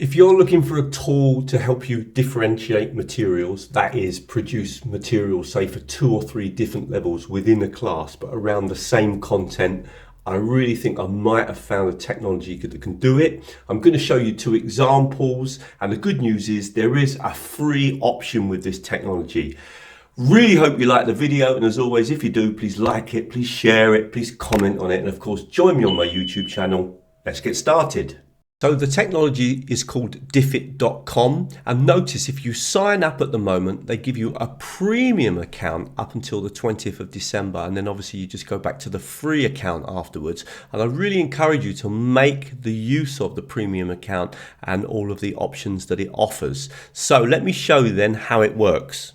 If you're looking for a tool to help you differentiate materials, that is, produce materials, say, for 2 or 3 different levels within a class, but around the same content, I really think I might have found a technology that can do it. I'm going to show you 2 examples, and the good news is there is a free option with this technology. Really hope you like the video, and as always, if you do, please like it, please share it, please comment on it, and of course, join me on my YouTube channel. Let's get started. So the technology is called Diffit.com, and notice if you sign up at the moment, they give you a premium account up until the 20th of December, and then obviously you just go back to the free account afterwards. And I really encourage you to make the use of the premium account and all of the options that it offers. So let me show you then how it works.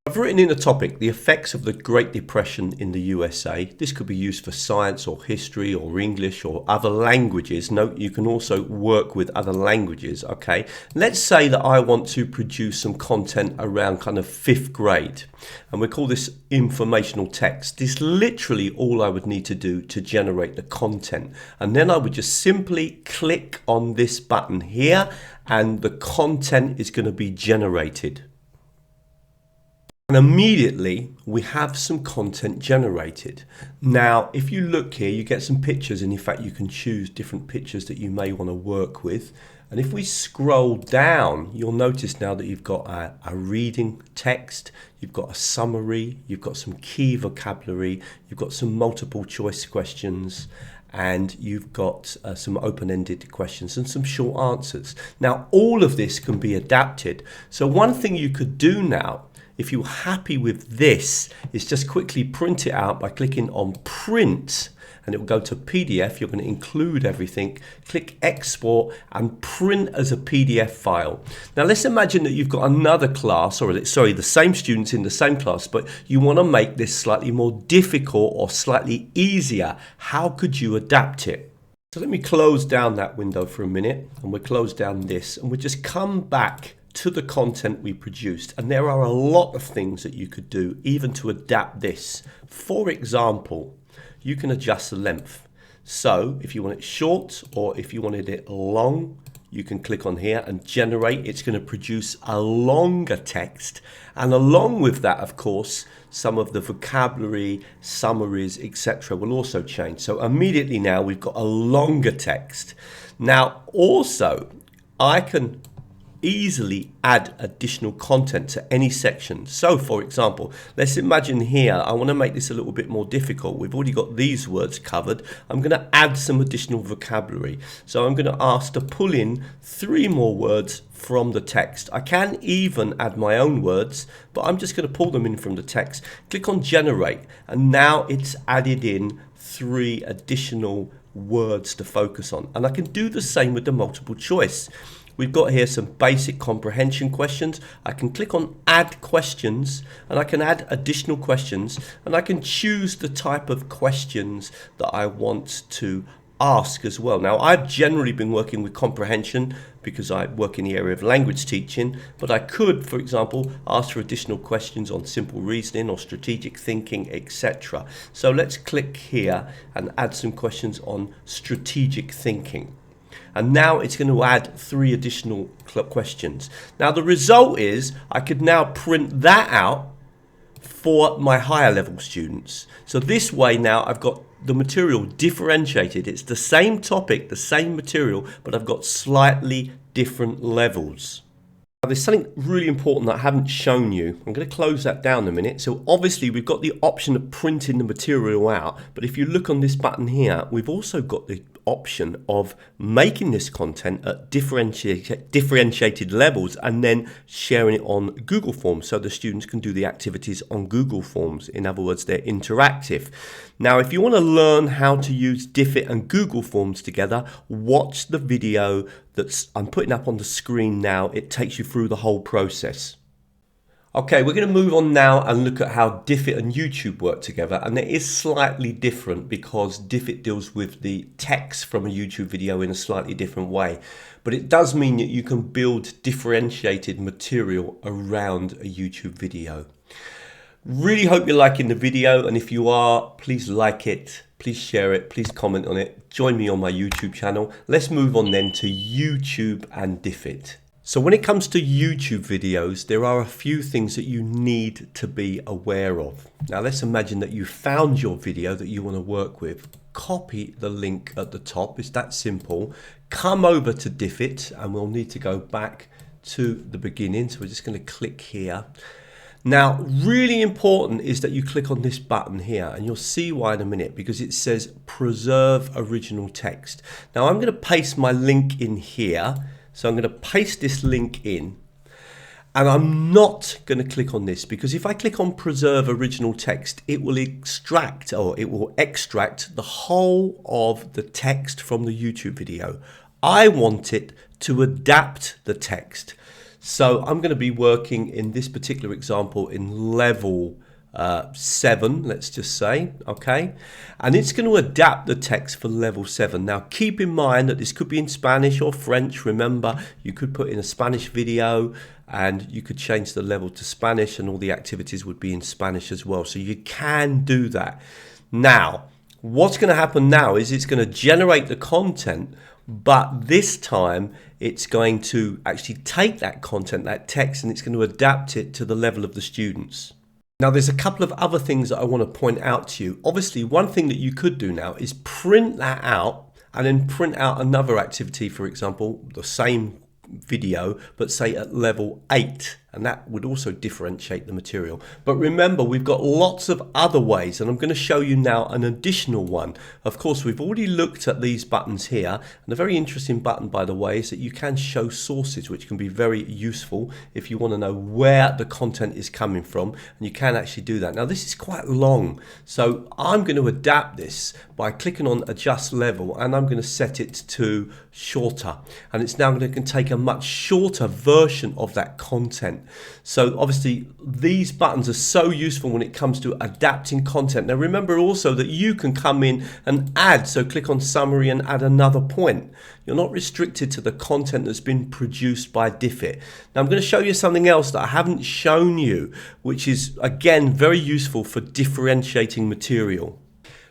I've written in a topic, the effects of the Great Depression in the USA. This could be used for science or history or English or other languages. Note you can also work with other languages, okay? Let's say that I want to produce some content around kind of 5th grade, and we call this informational text. This is literally all I would need to do to generate the content. And then I would just simply click on this button here, and the content is going to be generated. And immediately we have some content generated. Now, if you look here, you get some pictures, and in fact you can choose different pictures that you may want to work with. And if we scroll down, you'll notice now that you've got a reading text, you've got a summary, you've got some key vocabulary, you've got some multiple choice questions, and you've got some open-ended questions and some short answers. Now, all of this can be adapted. So one thing you could do now, if you're happy with this, is just quickly print it out by clicking on print, and it will go to PDF. You're going to include everything, click export and print as a PDF file. Now let's imagine that you've got another class, or the same students in the same class, but you want to make this slightly more difficult or slightly easier. How could you adapt it? So let me close down that window for a minute, and we'll close down this, and we'll just come back to the content we produced. And there are a lot of things that you could do even to adapt this. For example, you can adjust the length. So if you want it short, or if you wanted it long, you can click on here and generate. It's going to produce a longer text, and along with that, of course, some of the vocabulary, summaries, etc. will also change. So immediately now we've got a longer text. Now also I can easily add additional content to any section. So for example, let's imagine here, I want to make this a little bit more difficult. We've already got these words covered. I'm going to add some additional vocabulary. So I'm going to ask to pull in 3 more words from the text. I can even add my own words, but I'm just going to pull them in from the text. Click on generate, and now it's added in 3 additional words to focus on. And I can do the same with the multiple choice. We've got here some basic comprehension questions. I can click on add questions, and I can add additional questions, and I can choose the type of questions that I want to ask as well. Now, I've generally been working with comprehension because I work in the area of language teaching, but I could, for example, ask for additional questions on simple reasoning or strategic thinking, etc. So let's click here and add some questions on strategic thinking. And now it's going to add 3 additional questions. Now the result is I could now print that out for my higher level students. So this way now I've got the material differentiated. It's the same topic, the same material, but I've got slightly different levels. Now, there's something really important that I haven't shown you. I'm going to close that down a minute. So obviously we've got the option of printing the material out, but if you look on this button here, we've also got the option of making this content at differentiated levels and then sharing it on Google Forms so the students can do the activities on Google Forms. In other words, they're interactive. Now, if you want to learn how to use Diffit and Google Forms together, watch the video that I'm putting up on the screen now. It takes you through the whole process. Okay, we're going to move on now and look at how Diffit and YouTube work together, and it is slightly different because Diffit deals with the text from a YouTube video in a slightly different way, but it does mean that you can build differentiated material around a YouTube video. Really hope you're liking the video, and if you are, please like it, please share it, please comment on it, join me on my YouTube channel. Let's move on then to YouTube and Diffit. So when it comes to YouTube videos, there are a few things that you need to be aware of. Now let's imagine that you found your video that you want to work with. Copy the link at the top, it's that simple. Come over to Diffit and we'll need to go back to the beginning. So we're just going to click here. Now, really important is that you click on this button here, and you'll see why in a minute, because it says preserve original text. Now I'm going to paste my link in here. So I'm going to paste this link in, and I'm not going to click on this, because if I click on preserve original text, it will extract the whole of the text from the YouTube video. I want it to adapt the text. So I'm going to be working in this particular example in level 7, let's just say, okay, and it's going to adapt the text for level 7. Now keep in mind that this could be in Spanish or French. Remember, you could put in a Spanish video and you could change the level to Spanish, and all the activities would be in Spanish as well, so you can do that. Now what's going to happen now is it's going to generate the content, but this time it's going to actually take that content, that text, and it's going to adapt it to the level of the students. Now there's a couple of other things that I want to point out to you. Obviously, one thing that you could do now is print that out and then print out another activity, for example, the same video, but say at level 8, and that would also differentiate the material. But remember, we've got lots of other ways, and I'm going to show you now an additional one. Of course, we've already looked at these buttons here, and a very interesting button, by the way, is that you can show sources, which can be very useful if you want to know where the content is coming from, and you can actually do that. Now this is quite long, so I'm going to adapt this by clicking on adjust level, and I'm going to set it to shorter, and it's now going to take a much shorter version of that content. So obviously these buttons are so useful when it comes to adapting content. Now remember also that you can come in and add, so click on summary and add another point. You're not restricted to the content that's been produced by Diffit. Now I'm going to show you something else that I haven't shown you, which is again very useful for differentiating material.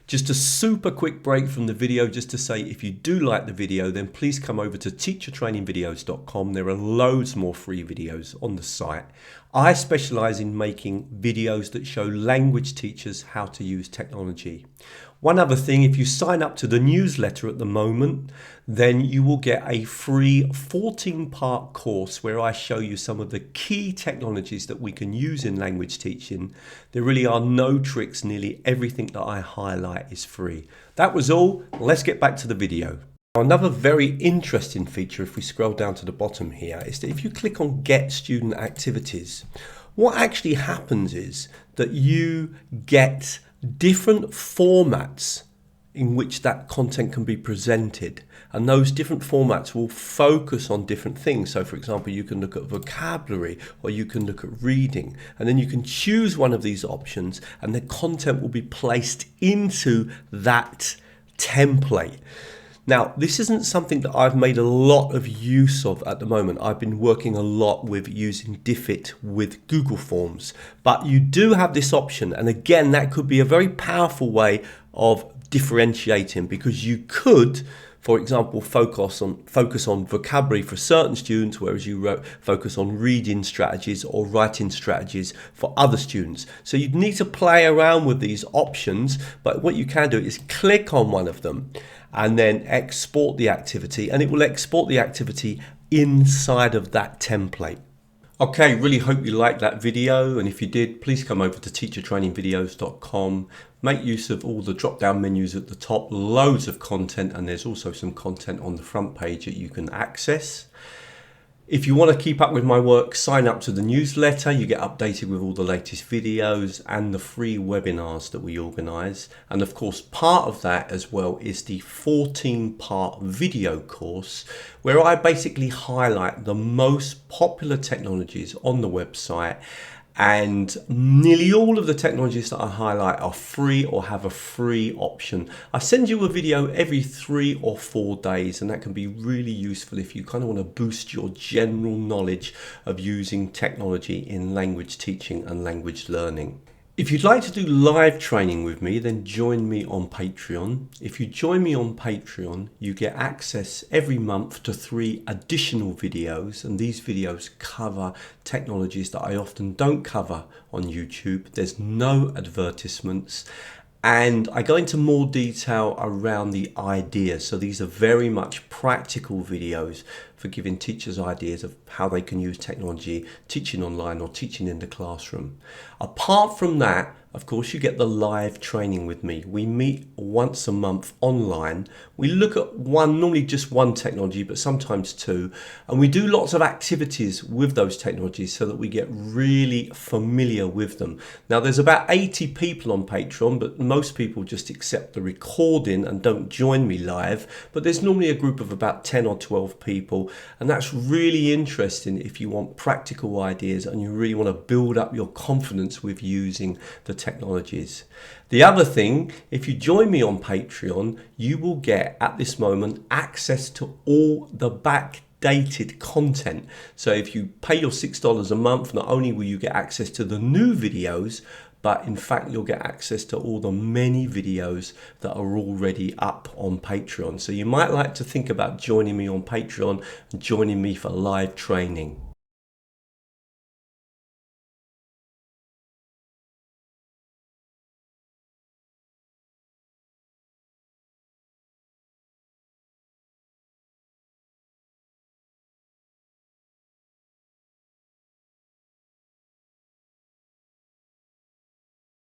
Just a super quick break from the video just to say, if you do like the video, then please come over to teachertrainingvideos.com. There are loads more free videos on the site. I specialize in making videos that show language teachers how to use technology. One other thing, if you sign up to the newsletter at the moment, then you will get a free 14-part course where I show you some of the key technologies that we can use in language teaching. There really are no tricks. Nearly everything that I highlight is free. That was all. Let's get back to the video. Another very interesting feature, if we scroll down to the bottom here, is that if you click on Get Student Activities, what actually happens is that you get different formats in which that content can be presented, and those different formats will focus on different things. So for example, you can look at vocabulary, or you can look at reading, and then you can choose one of these options and the content will be placed into that template. Now, this isn't something that I've made a lot of use of at the moment. I've been working a lot with using Diffit with Google Forms, but you do have this option, and again, that could be a very powerful way of differentiating, because you could, for example, focus on vocabulary for certain students, whereas you focus on reading strategies or writing strategies for other students. So you'd need to play around with these options, but what you can do is click on one of them and then export the activity, and it will export the activity inside of that template. Okay, really hope you liked that video, and if you did, please come over to teachertrainingvideos.com. Make use of all the drop down menus at the top, loads of content, and there's also some content on the front page that you can access. If you want to keep up with my work, sign up to the newsletter. You get updated with all the latest videos and the free webinars that we organise. And of course, part of that as well is the 14-part video course, where I basically highlight the most popular technologies on the website. And nearly all of the technologies that I highlight are free or have a free option. I send you a video every 3 or 4 days, and that can be really useful if you kind of want to boost your general knowledge of using technology in language teaching and language learning. If you'd like to do live training with me, then join me on Patreon. If you join me on Patreon, you get access every month to 3 additional videos, and these videos cover technologies that I often don't cover on YouTube. There's no advertisements, and I go into more detail around the ideas. So these are very much practical videos for giving teachers ideas of how they can use technology, teaching online or teaching in the classroom. Apart from that, of course, you get the live training with me. We meet once a month online. We look at normally just one technology, but sometimes 2. And we do lots of activities with those technologies so that we get really familiar with them. Now, there's about 80 people on Patreon, but most people just accept the recording and don't join me live. But there's normally a group of about 10 or 12 people. And that's really interesting if you want practical ideas and you really want to build up your confidence with using the technologies. The other thing, if you join me on Patreon, you will get at this moment access to all the backdated content. So if you pay your $6 a month, not only will you get access to the new videos, but in fact you'll get access to all the many videos that are already up on Patreon. So you might like to think about joining me on Patreon and joining me for live training.